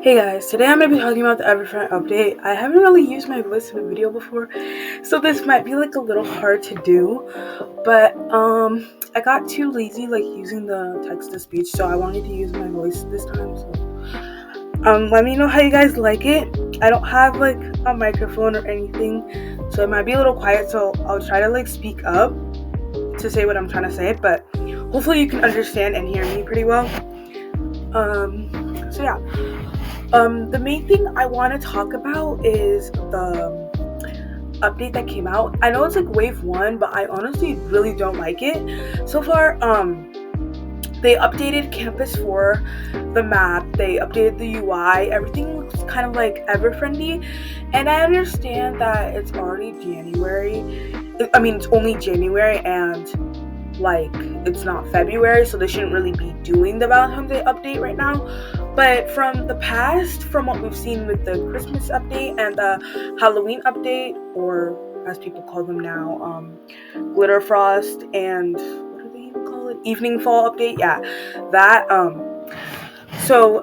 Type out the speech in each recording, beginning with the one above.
Hey guys, today I'm going to be talking about the Everfriend update. I haven't really used my voice in a video before, so this might be like a little hard to do, but I got too lazy like using the text-to-speech, so I wanted to use my voice this time, so let me know how you guys like it. I don't have like a microphone or anything, so it might be a little quiet, so I'll try to like speak up to say what I'm trying to say, but hopefully you can understand and hear me pretty well. So yeah. The main thing I want to talk about is the update that came out. I know it's like wave 1, but I honestly really don't like it. So far, they updated Campus 4, the map, they updated the UI, everything looks kind of like Everfriendly, and I understand that it's already January. I mean, it's only January, and like it's not February, so they shouldn't really be doing the Valentine's Day update right now. But from the past, from what we've seen with the Christmas update and the Halloween update, or as people call them now, Glitter Frost and what do they even call it? Evening Fall update, yeah, that so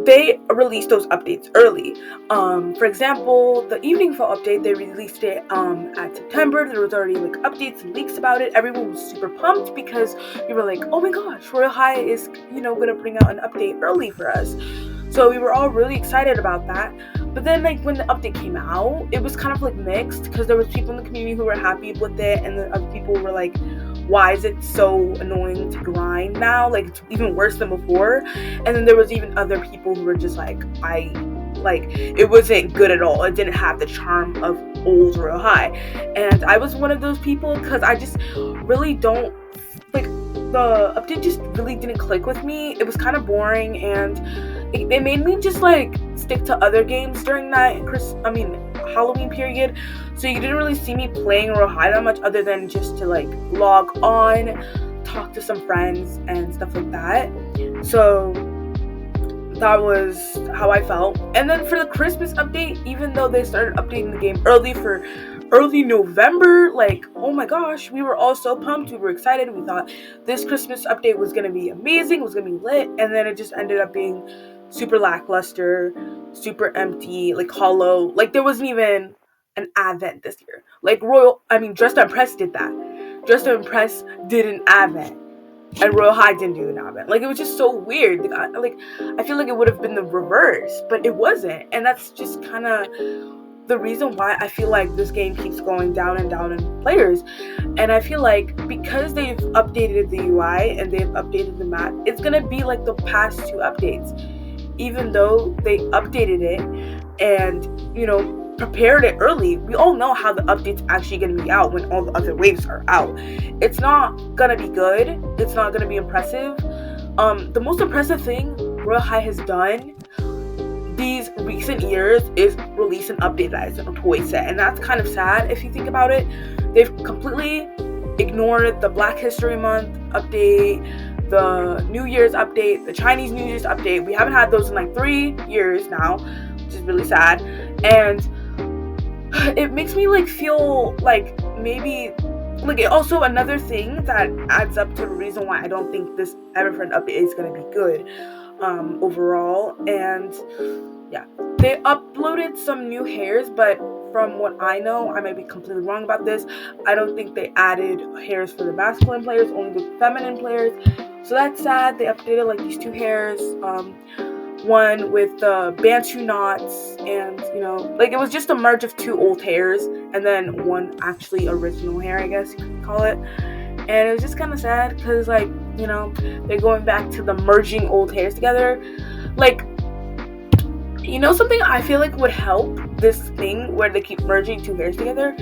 they released those updates early. For example, the Evening Fall update, they released it at September. There was already like updates and leaks about it. Everyone was super pumped because we were like, oh my gosh, Royale High is, gonna bring out an update early for us. So we were all really excited about that. But then like when the update came out, it was kind of like mixed because there was people in the community who were happy with it, and then other people were like, why is it so annoying to grind now? Like, it's even worse than before. And then there was even other people who were just like, it wasn't good at all. It didn't have the charm of old Royale High. And I was one of those people because I just really don't, like, the update just really didn't click with me. It was kind of boring, and it made me just like stick to other games during that Halloween period. So you didn't really see me playing Royale High that much, other than just to like log on, talk to some friends and stuff like that. So that was how I felt. And then for the Christmas update, even though they started updating the game early for early November, like, oh my gosh, we were all so pumped. We were excited. We thought this Christmas update was gonna be amazing, was gonna be lit, and then it just ended up being super lackluster, super empty, like hollow. Like there wasn't even an advent this year. Like Dress to Impress did that. Dress to Impress did an advent, and Royale High didn't do an advent. Like, it was just so weird. I feel like it would have been the reverse, but it wasn't, and that's just kind of the reason why I feel like this game keeps going down and down in players. And I feel like because they've updated the UI and they've updated the map, it's gonna be like the past two updates. Even though they updated it and, prepared it early, we all know how the update's actually gonna be out when all the other waves are out. It's not gonna be good. It's not gonna be impressive. The most impressive thing Royale High has done these recent years is release an update that is a toy set, and that's kind of sad if you think about it. They've completely ignored the Black History Month update, the New Year's update, the Chinese New Year's update. We haven't had those in like 3 years now, which is really sad. And it makes me like feel like maybe like also another thing that adds up to the reason why I don't think this Everfriend update is going to be good overall. And yeah, they uploaded some new hairs, but from what I know, I might be completely wrong about this, I don't think they added hairs for the masculine players, only the feminine players. So that's sad. They updated like these 2 hairs, one with the Bantu knots, and it was just a merge of 2 old hairs and then one actually original hair, I guess you could call it. And it was just kind of sad because they're going back to the merging old hairs together. Like, something I feel like would help this thing where they keep merging 2 hairs together,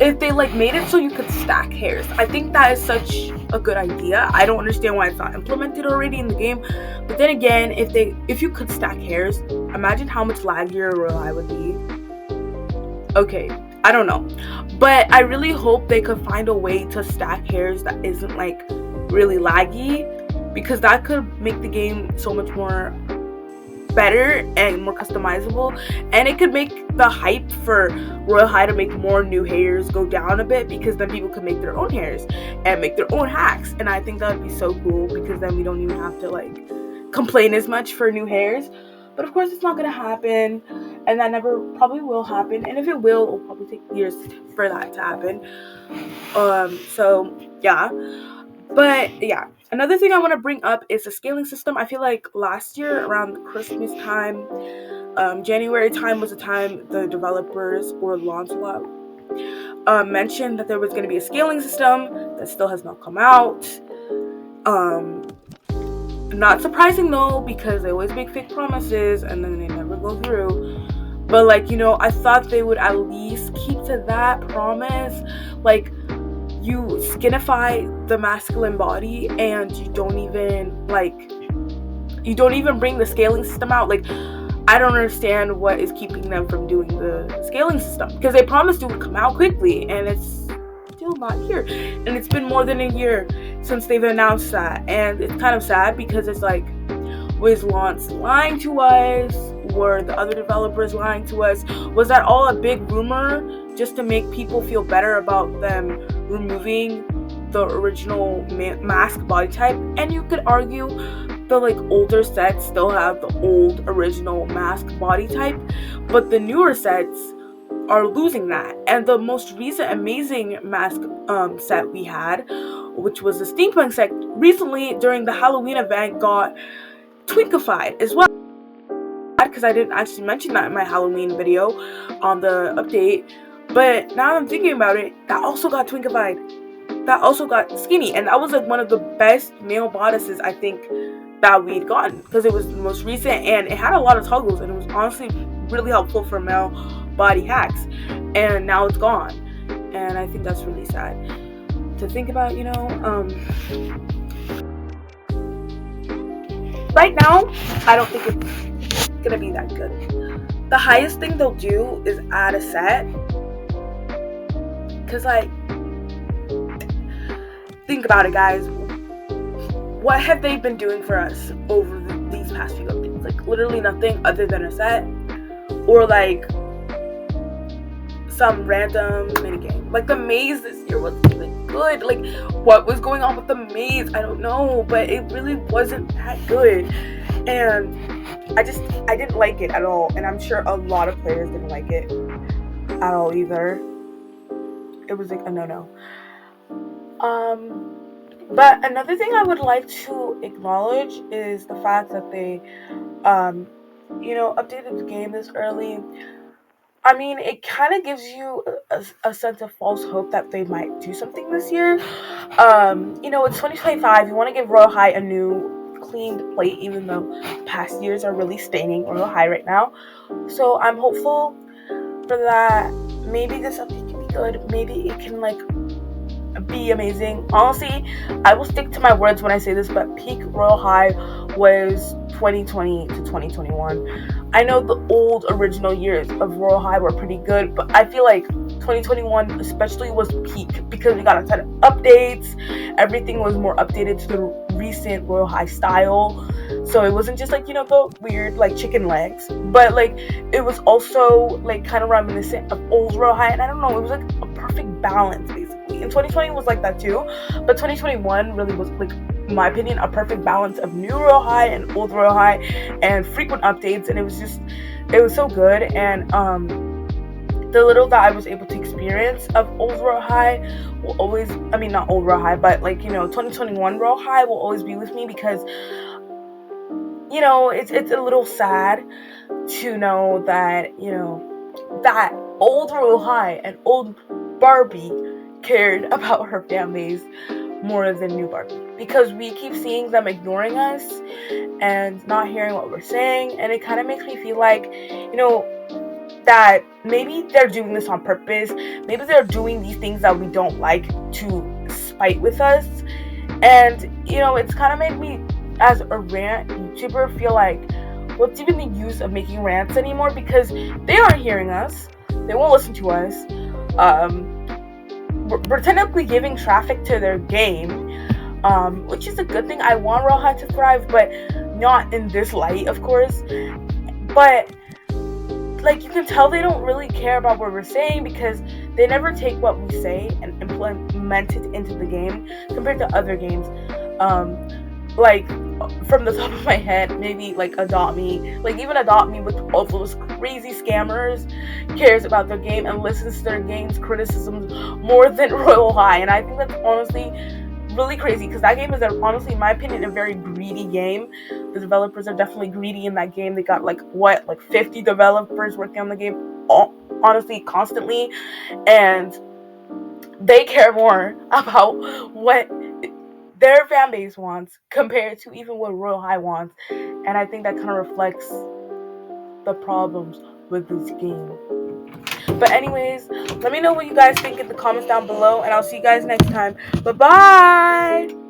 if they like made it so you could stack hairs. I think that is such a good idea. I don't understand why it's not implemented already in the game. But then again, if you could stack hairs, imagine how much laggier Royale High would be. Okay, I don't know, but I really hope they could find a way to stack hairs that isn't like really laggy, because that could make the game so much more better and more customizable, and it could make the hype for Royale High to make more new hairs go down a bit, because then people could make their own hairs and make their own hacks, and I think that would be so cool, because then we don't even have to like complain as much for new hairs. But of course, it's not gonna happen, and that never probably will happen. And if it will probably take years for that to happen. So yeah, but yeah. Another thing I want to bring up is the scaling system. I feel like last year around Christmas time, January time was the time the developers or Lancelot mentioned that there was going to be a scaling system that still has not come out. Not surprising though, because they always make fake promises and then they never go through. But like, I thought they would at least keep to that promise. Like, you skinify the masculine body and you don't even bring the scaling system out. Like, I don't understand what is keeping them from doing the scaling system, because they promised it would come out quickly and it's still not here. And it's been more than a year since they've announced that, and it's kind of sad because it's like, was Lance lying to us? Were the other developers lying to us? Was that all a big rumor just to make people feel better about them removing the original mask body type? And you could argue the older sets still have the old original mask body type, but the newer sets are losing that. And the most recent amazing mask set we had, which was the steampunk set, recently during the Halloween event got twinkified as well, because I didn't actually mention that in my Halloween video on the update. But now I'm thinking about it, that also got twinkified, that also got skinny, and that was like one of the best male bodices I think that we'd gotten, because it was the most recent and it had a lot of toggles and it was honestly really helpful for male body hacks, and now it's gone. And I think that's really sad to think about. Right now I don't think it's gonna be that good. The highest thing they'll do is add a set, because think about it, guys. What have they been doing for us over these past few updates? Like, literally nothing other than a set, or some random minigame. Like, the maze this year was really good. Like, what was going on with the maze? I don't know, but it really wasn't that good. And I didn't like it at all. And I'm sure a lot of players didn't like it at all either. It was like a no-no. But another thing I would like to acknowledge is the fact that they, updated the game this early. I mean, it kind of gives you a sense of false hope that they might do something this year. It's 2025. You want to give Royale High a new, cleaned plate, even though past years are really staining Royale High right now. So I'm hopeful for that. Maybe this update can be good. Maybe it can, be amazing. Honestly, I will stick to my words when I say this, but peak Royale High was 2020 to 2021. I know the old original years of Royale High were pretty good, but I feel like 2021 especially was peak, because we got a ton of updates. Everything was more updated to the recent Royale High style, so it wasn't just the weird chicken legs, but it was also kind of reminiscent of old Royale High. And I don't know, it was a perfect balance basically. And 2020 was like that too, but 2021 really was, in my opinion, a perfect balance of new Royale High and old Royale High and frequent updates. And it was so good. And the little that I was able to experience of old Royale High will always, not old Royale High, but 2021 Royale High will always be with me, because it's a little sad to know that that old Royale High and old Barbie cared about her families more than new Barbie, because we keep seeing them ignoring us and not hearing what we're saying. And it kind of makes me feel like that maybe they're doing this on purpose. Maybe they're doing these things that we don't like to spite with us. And it's kind of made me, as a rant YouTuber, feel like, what's even the use of making rants anymore, because they aren't hearing us. They won't listen to us. We're technically giving traffic to their game, which is a good thing. I want Royale High to thrive, but not in this light, of course. But you can tell they don't really care about what we're saying, because they never take what we say and implement it into the game compared to other games. like from the top of my head, maybe like Adopt Me, like even Adopt Me with all those crazy scammers cares about their game and listens to their game's criticisms more than Royal High. And I think that's honestly really crazy because that game is honestly, in my opinion, a very greedy game. The developers are definitely greedy in that game. They got like 50 developers working on the game, honestly, constantly, and they care more about what their fan base wants compared to even what Royal High wants. And I think that kind of reflects the problems with this game. But anyways, let me know what you guys think in the comments down below, and I'll see you guys next time. Bye bye.